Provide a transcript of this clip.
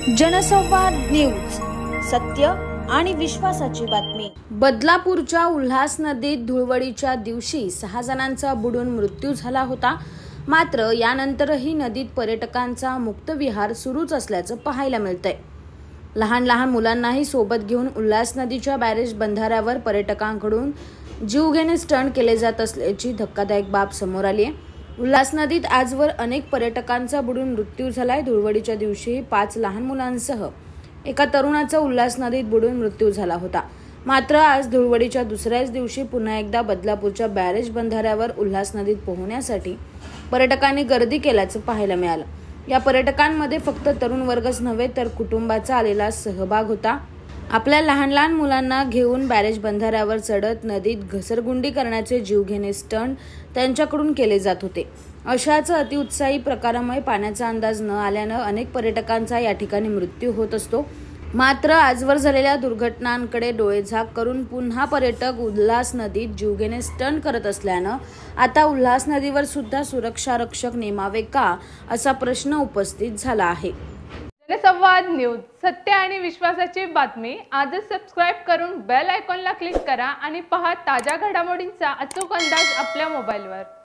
जनसंवाद न्यूज, सत्य आणि विश्वासाची बातमी। बदलापूरच्या उल्हास नदीत धुळवडीच्या दिवशी 6 जणांचा बुडून मृत्यू झाला होता। मात्र यानंतरही नदीत पर्यटकांचा मुक्त विहार सुरूच असल्याचं पाहायला मिळतंय। लहान लहान मुलांनाही सोबत घेऊन उल्हास नदीच्या बॅरेज बंधाऱ्यावर पर्यटकांकडून जीवघेणे स्टंट केले जात असल्याची धक्कादायक बाब समोर आली आहे। उल्हास नदीत आजवर अनेक पर्यटकांचा बुडून मृत्यू झालाय। धुळवडीच्या दिवशी 5 लहान मुलांसह एका तरुणाचा उल्हास नदीत बुडून मृत्यू झाला होता। मात्र आज धुळवडीच्या दुसऱ्याच दिवशी पुन्हा एकदा बदलापूरच्या बॅरेज बंधाऱ्यावर उल्हास नदीत पोहण्यासाठी पर्यटकांनी गर्दी केल्याचं पाहायला मिळालं। या पर्यटकांमध्ये फक्त तरुण वर्गच नव्हे तर कुटुंबाचा आलेला सहभाग होता। आपल्या लहान लहान मुलांना घेऊन बॅरेज बंधाऱ्यावर चढत नदीत घसरगुंडी करण्याचे जीवघेणे स्टंट त्यांच्याकडून केले जात होते। अशाच अतिउत्साही प्रकारामुळे पाण्याचा अंदाज न आल्यानं अनेक पर्यटकांचा या ठिकाणी मृत्यू होत असतो। मात्र आजवर झालेल्या दुर्घटनांकडे डोळेझाक करून पुन्हा पर्यटक उल्हास नदीत जीवघेणे स्टंट करत असल्यानं आता उल्हास नदीवर सुद्धा सुरक्षा रक्षक नेमावे का असा प्रश्न उपस्थित झाला आहे। जनसंवाद न्यूज, सत्य आणि विश्वासाची बातमी। आजच सबस्क्राइब करून बेल आयकॉनला क्लिक करा आणि पहा ताज्या घडामोडींचा अचूक अंदाज आपल्या मोबाईलवर।